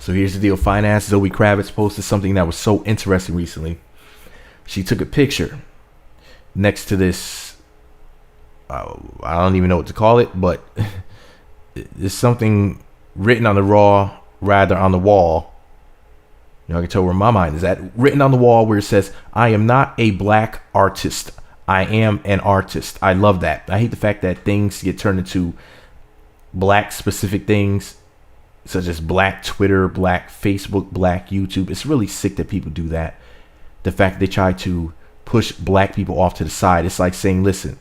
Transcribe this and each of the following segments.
So here's the deal. Finance Zoe Kravitz posted something that was so interesting recently. She took a picture next to this. I don't even know what to call it, but there's something written on the on the wall. I can tell where my mind is at. Written on the wall where it says, "I am not a black artist. I am an artist." I love that. I hate the fact that things get turned into black specific things, such as black Twitter, black Facebook, black YouTube. It's really sick that people do that. The fact they try to push black people off to the side. It's like saying, listen,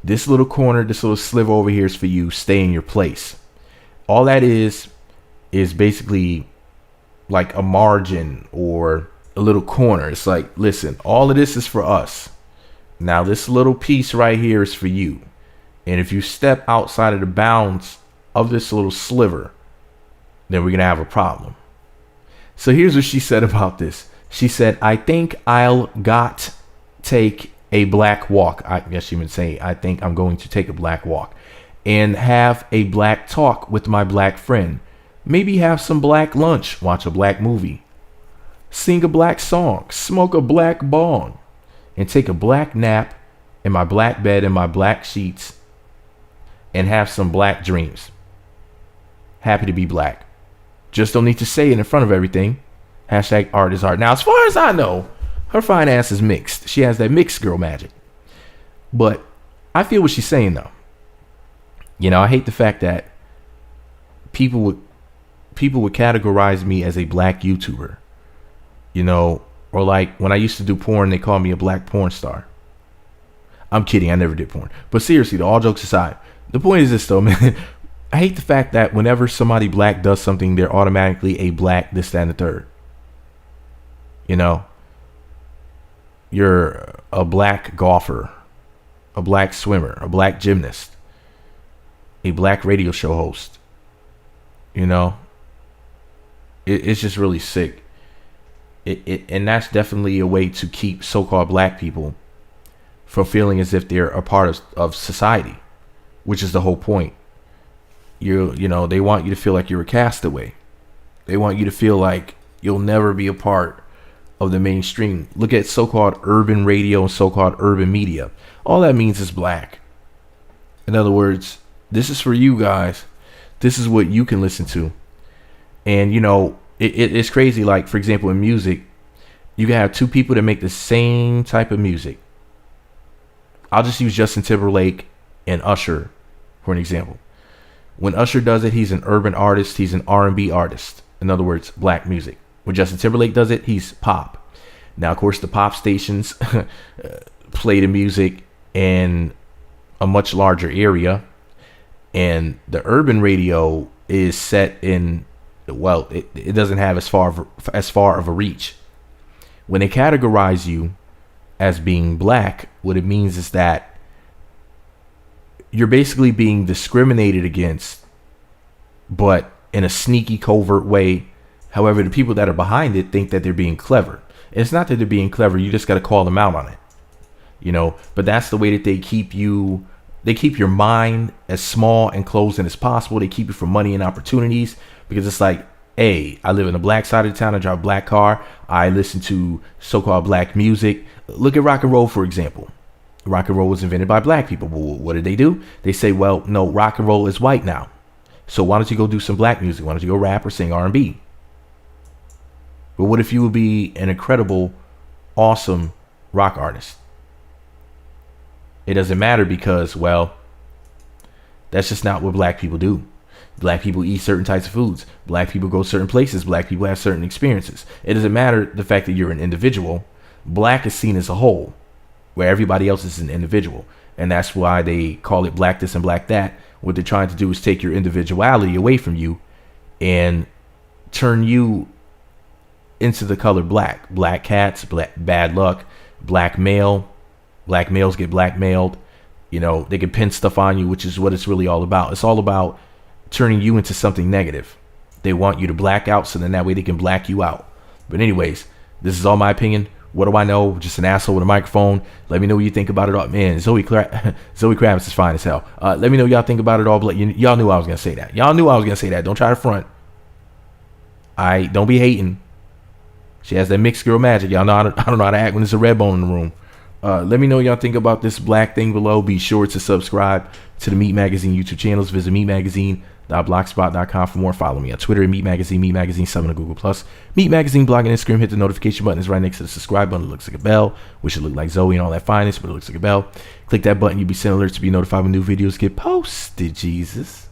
this little corner, this little sliver over here is for you. Stay in your place. All that is basically like a margin or a little corner. It's like, listen, all of this is for us. Now this little piece right here is for you. And if you step outside of the bounds of this little sliver, then we're going to have a problem. So here's what she said about this. She said, "I think I'll take a black walk." I guess she would say, "I think I'm going to take a black walk and have a black talk with my black friend. Maybe have some black lunch, watch a black movie, sing a black song, smoke a black bong, and take a black nap in my black bed and my black sheets and have some black dreams. Happy to be black. Just don't need to say it in front of everything. Hashtag art is art." Now, as far as I know, her finance is mixed. She has that mixed girl magic. But I feel what she's saying, though. I hate the fact that people would categorize me as a black YouTuber. Or like when I used to do porn, they called me a black porn star. I'm kidding. I never did porn. But seriously, though, all jokes aside, the point is this, though, man. I hate the fact that whenever somebody black does something, they're automatically a black this, that, and the third. You're a black golfer, a black swimmer, a black gymnast, a black radio show host. It's just really sick. And that's definitely a way to keep so-called black people from feeling as if they're a part of society, which is the whole point. They want you to feel like you're a castaway. They want you to feel like you'll never be a part of the mainstream. Look at so-called urban radio and so-called urban media. All that means is black. In other words, this is for you guys. This is what you can listen to. And, it's crazy. Like, for example, in music, you can have two people that make the same type of music. I'll just use Justin Timberlake and Usher for an example. When Usher does it, he's an urban artist. He's an R&B artist. In other words, black music. When Justin Timberlake does it, he's pop. Now, of course, the pop stations play the music in a much larger area. And the urban radio is set in, well, it doesn't have as far of a reach. When they categorize you as being black, what it means is that you're basically being discriminated against, but in a sneaky, covert way. However, the people that are behind it think that they're being clever. It's not that they're being clever. You just got to call them out on it. But that's the way that they keep you. They keep your mind as small and closed in as possible. They keep you from money and opportunities, because it's like, hey, I live in the black side of the town. I drive a black car. I listen to so-called black music. Look at rock and roll, for example. Rock and roll was invented by black people. Well, what did they do? They say, well, no, rock and roll is white now. So why don't you go do some black music? Why don't you go rap or sing R&B? But what if you would be an incredible, awesome rock artist? It doesn't matter because, well, that's just not what black people do. Black people eat certain types of foods. Black people go certain places. Black people have certain experiences. It doesn't matter the fact that you're an individual. Black is seen as a whole, where everybody else is an individual. And that's why they call it black this and black that. What they're trying to do is take your individuality away from you and turn you into the color black. Black cats, bad luck, black male. Black males get blackmailed. They can pin stuff on you, which is what it's really all about. It's all about turning you into something negative. They want you to black out, so then that way they can black you out. But anyways, this is all my opinion. What do I know? Just an asshole with a microphone. Let me know what you think about it all. Man, Zoe Kravitz is fine as hell. Let me know what y'all think about it all. But y'all knew I was going to say that. Y'all knew I was going to say that. Don't try to front. I don't be hating. She has that mixed girl magic. Y'all know I don't know how to act when there's a red bone in the room. Let me know what y'all think about this black thing below. Be sure to subscribe to the Meat Magazine YouTube channels. Visit meatmagazine.blogspot.com for more. Follow me on Twitter at Meat Magazine 7 on Google+. Meat Magazine blog and Instagram. Hit the notification button. It's right next to the subscribe button. It looks like a bell, which it look like Zoe and all that fineness, but it looks like a bell. Click that button. You'll be sent alerts to be notified when new videos get posted. Jesus.